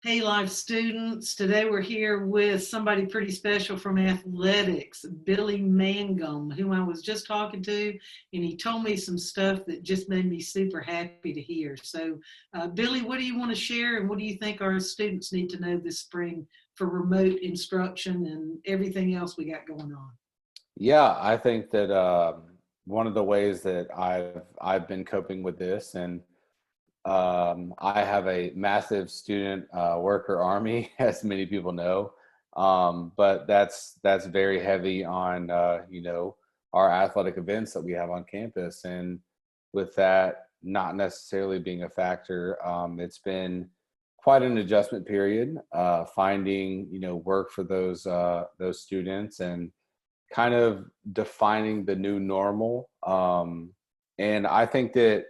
Hey, Life students. Today we're here with somebody pretty special from athletics, Billy Mangum, who I was just talking to, and he told me some stuff that just made me super happy to hear. So, Billy, what do you want to share, and what do you think our students need to know this spring for remote instruction and everything else we got going on? Yeah, I think that one of the ways that I've been coping with this, and I have a massive student worker army, as many people know, but that's very heavy on our athletic events that we have on campus, and with that not necessarily being a factor, it's been quite an adjustment period finding work for those students and kind of defining the new normal. And I think that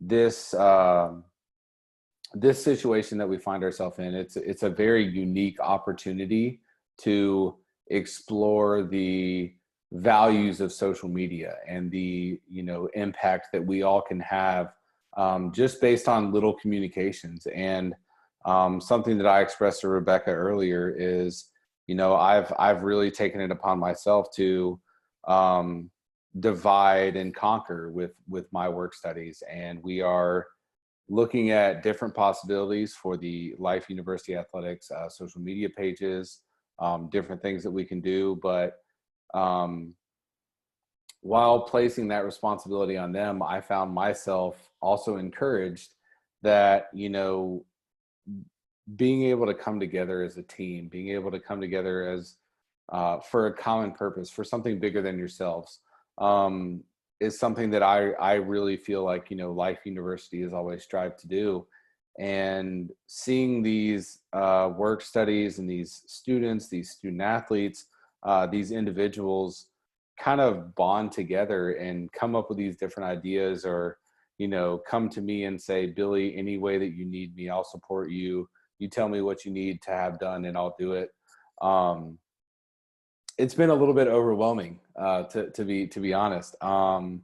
this this situation that we find ourselves in, it's a very unique opportunity to explore the values of social media and the impact that we all can have just based on little communications. And something that I expressed to Rebecca earlier is, I've really taken it upon myself to um, divide and conquer with my work studies, and we are looking at different possibilities for the Life University Athletics social media pages, different things that we can do. But um, while placing that responsibility on them, I found myself also encouraged that, being able to come together as a team, being able to come together as for a common purpose, for something bigger than yourselves, um, is something that I really feel like Life University has always strived to do. And seeing these work studies and these students, these student athletes, these individuals kind of bond together and come up with these different ideas, or come to me and say, Billy, any way that you need me, I'll support you. You tell me what you need to have done and I'll do it. um, it's been a little bit overwhelming, to be honest. And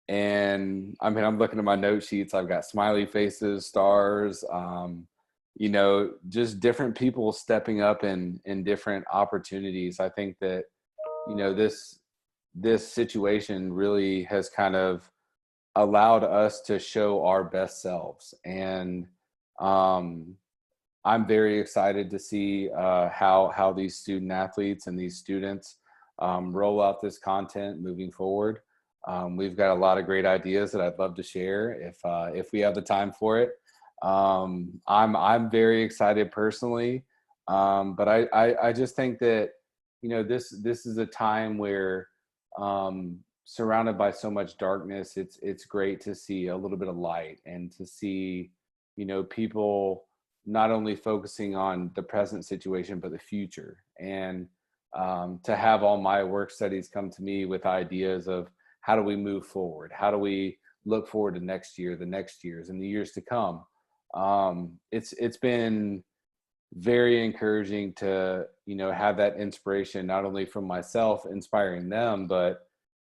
I mean, I'm looking at my note sheets. I've got smiley faces, stars, just different people stepping up in different opportunities. I think that this situation really has kind of allowed us to show our best selves. And um, I'm very excited to see how these student athletes and these students roll out this content moving forward. We've got a lot of great ideas that I'd love to share if we have the time for it. I'm very excited personally, but I just think that this is a time where, surrounded by so much darkness, it's great to see a little bit of light and to see people not only focusing on the present situation but the future. And to have all my work studies come to me with ideas of how do we move forward, how do we look forward to next year, the next years, and the years to come. It's been very encouraging to have that inspiration, not only from myself inspiring them, but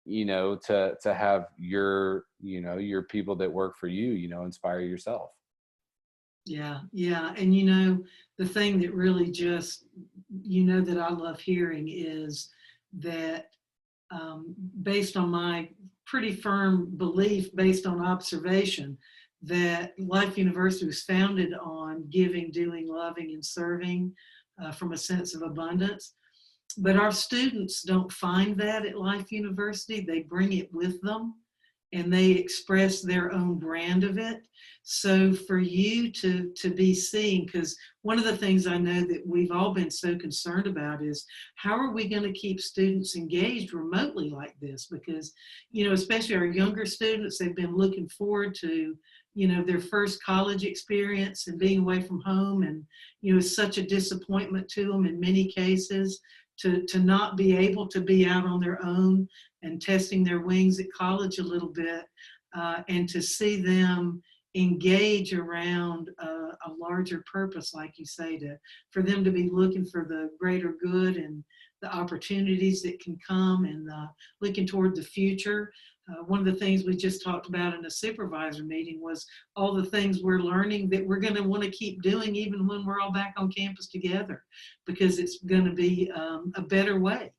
to have your people that work for you inspire yourself. Yeah, yeah. And the thing that really just, that I love hearing is that based on my pretty firm belief, based on observation, that Life University was founded on giving, doing, loving, and serving from a sense of abundance. But our students don't find that at Life University. They bring it with them and they express their own brand of it. So for you to be seen, because one of the things I know that we've all been so concerned about is how are we going to keep students engaged remotely like this? Because, especially our younger students, they've been looking forward to, their first college experience and being away from home. And, it's such a disappointment to them in many cases to not be able to be out on their own and testing their wings at college a little bit, and to see them engage around a larger purpose, like you say, for them to be looking for the greater good and the opportunities that can come, and looking toward the future. one of the things we just talked about in a supervisor meeting was all the things we're learning that we're going to want to keep doing even when we're all back on campus together, because it's going to be a better way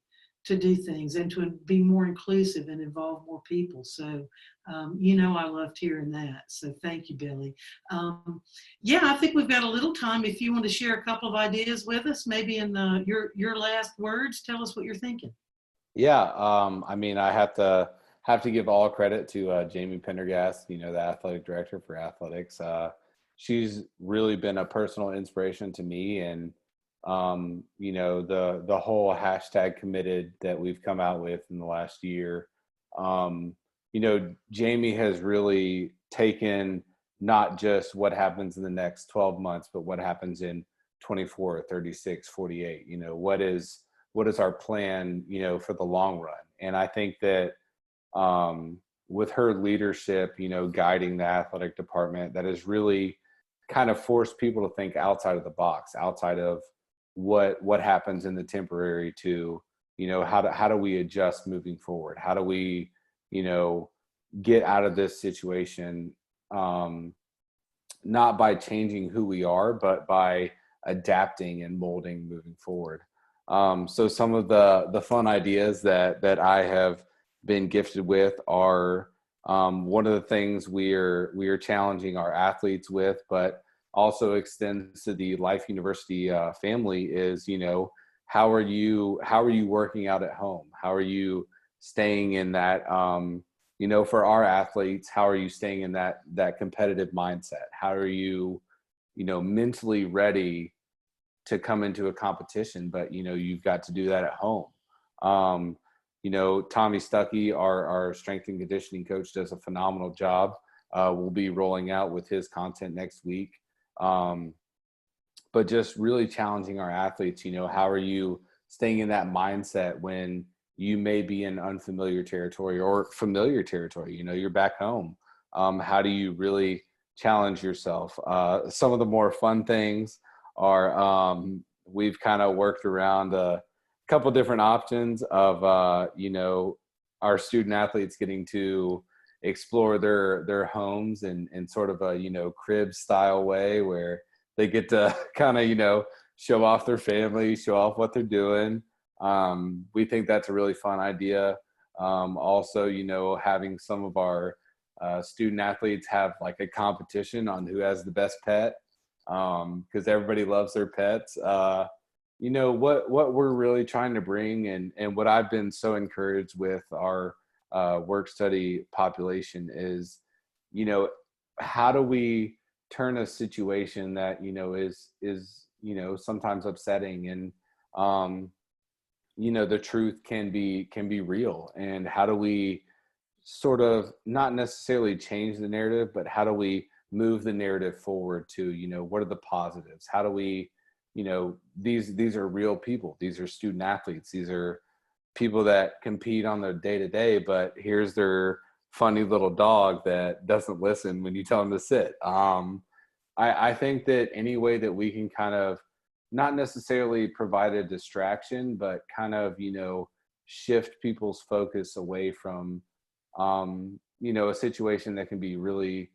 to do things and to be more inclusive and involve more people. So, I loved hearing that. So thank you, Billy. Yeah, I think we've got a little time. If you want to share a couple of ideas with us, maybe in your last words, tell us what you're thinking. Yeah, I mean, I have to give all credit to Jamie Pendergast, the athletic director for athletics. She's really been a personal inspiration to me, and the whole hashtag committed that we've come out with in the last year. Jamie has really taken not just what happens in the next 12 months, but what happens in 24, 36, 48. What is our plan, for the long run? And I think that with her leadership, guiding the athletic department, that has really kind of forced people to think outside of the box, outside of what happens in the temporary to, how do we adjust moving forward? How do we, get out of this situation, not by changing who we are, but by adapting and molding moving forward. So some of the fun ideas that I have been gifted with are one of the things we are challenging our athletes with, but also extends to the Life University family is, how are you working out at home? How are you staying in that, for our athletes, how are you staying in that competitive mindset? How are you, mentally ready to come into a competition, but you've got to do that at home. Tommy Stuckey, our strength and conditioning coach, does a phenomenal job. We'll be rolling out with his content next week. But just really challenging our athletes, how are you staying in that mindset when you may be in unfamiliar territory or familiar territory? You're back home. How do you really challenge yourself? Some of the more fun things are we've kind of worked around a couple different options of our student athletes getting to explore their homes in sort of a crib style way where they get to kind of show off their family, show off what they're doing. We think that's a really fun idea. Also, having some of our student athletes have like a competition on who has the best pet, because everybody loves their pets. What we're really trying to bring, and what I've been so encouraged with our work study population is, how do we turn a situation that is sometimes upsetting, and the truth can be real, and how do we sort of not necessarily change the narrative, but how do we move the narrative forward to, what are the positives? How do we, these are real people. These are student athletes. These are people that compete on their day to day, but here's their funny little dog that doesn't listen when you tell them to sit. I think that any way that we can kind of not necessarily provide a distraction, but kind of, shift people's focus away from, a situation that can be really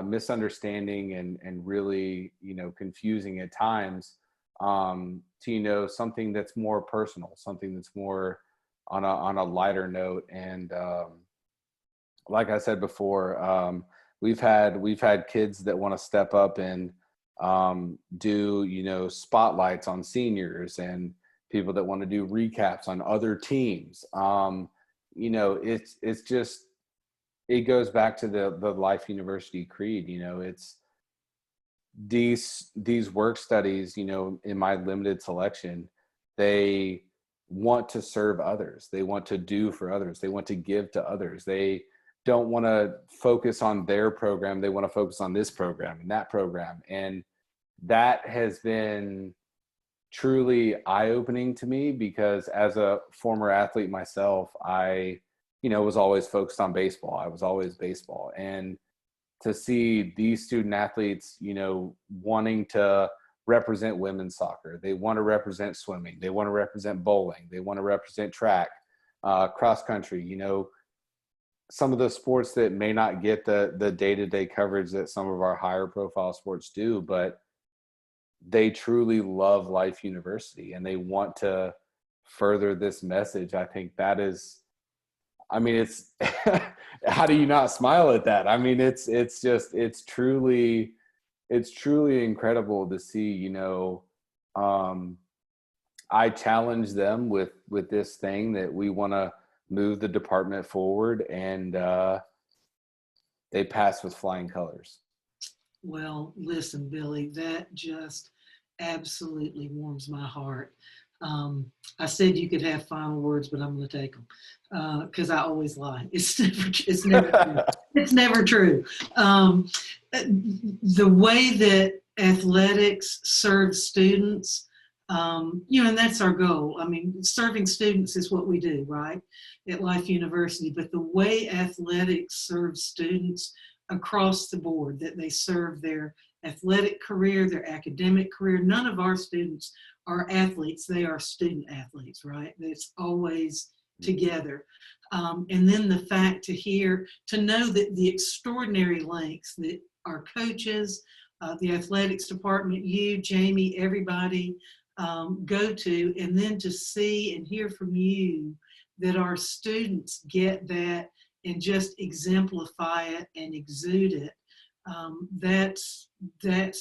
misunderstanding and really, confusing at times, to, something that's more personal, something that's more on a lighter note. And like I said before, we've had kids that want to step up and do, spotlights on seniors, and people that want to do recaps on other teams. It's just, it goes back to the Life University creed. It's these work studies, in my limited selection, they want to serve others. They want to do for others. They want to give to others. They don't want to focus on their program. They want to focus on this program and that program. And that has been truly eye-opening to me, because as a former athlete myself, I, was always focused on baseball. I was always baseball. And to see these student athletes, wanting to represent women's soccer, they want to represent swimming, they want to represent bowling, they want to represent track, cross country, some of the sports that may not get the day-to-day coverage that some of our higher profile sports do, but they truly love Life University and they want to further this message. I think that is, I mean, it's how do you not smile at that? I mean, it's just, it's truly incredible to see, you know. I challenge them with this thing that we want to move the department forward, and they passed with flying colors. Well, listen, Billy, that just absolutely warms my heart. I said you could have final words, but I'm going to take them because I always lie. It's never true. It's never true. The way that athletics serves students, you know, and that's our goal. I mean, serving students is what we do, right, at Life University. But the way athletics serves students across the board, that they serve their athletic career, their academic career. None of our students are athletes. They are student athletes, right? It's always together. And then the fact to know that the extraordinary lengths that our coaches, the athletics department, you, Jamie, everybody go to, and then to see and hear from you that our students get that and just exemplify it and exude it. That's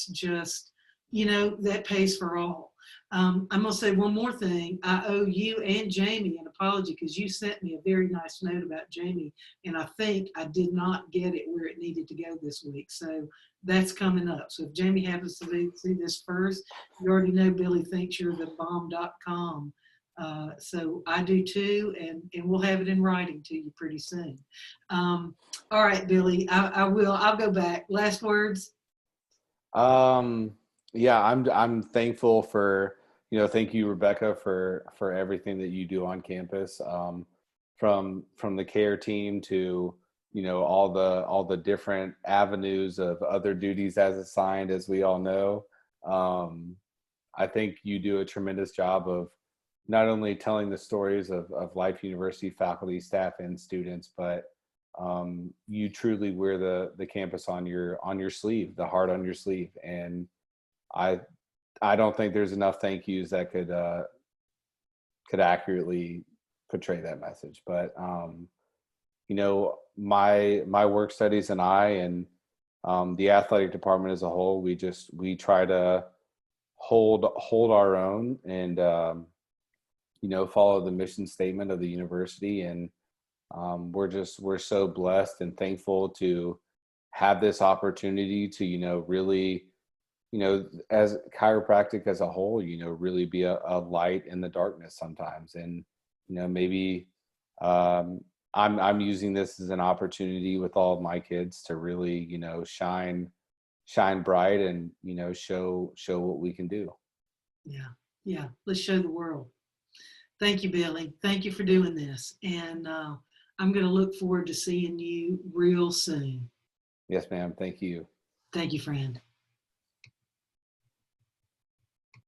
just, you know, that pays for all. I'm going to say one more thing. I owe you and Jamie an apology because you sent me a very nice note about Jamie, and I think I did not get it where it needed to go this week. So that's coming up. So if Jamie happens to see this first, you already know Billy thinks you're the bomb.com. So I do too, and we'll have it in writing to you pretty soon. All right, Billy, I'll go back. Last words? Yeah, I'm thankful for, you know, thank you, Rebecca, for everything that you do on campus, from the care team to, you know, all the different avenues of other duties as assigned, as we all know. I think you do a tremendous job of not only telling the stories of Life University faculty, staff, and students, but you truly wear the campus on your sleeve, the heart on your sleeve. And I don't think there's enough thank yous that could accurately portray that message. But you know, my work studies and the athletic department as a whole, we try to hold our own and you know, follow the mission statement of the university. And we're so blessed and thankful to have this opportunity to, you know, really, you know, as chiropractic as a whole, you know, really be a light in the darkness sometimes. And, you know, maybe I'm using this as an opportunity with all of my kids to really, you know, shine bright and, you know, show what we can do. Yeah, yeah. Let's show the world. Thank you, Billy. Thank you for doing this. And I'm going to look forward to seeing you real soon. Yes, ma'am. Thank you. Thank you, friend.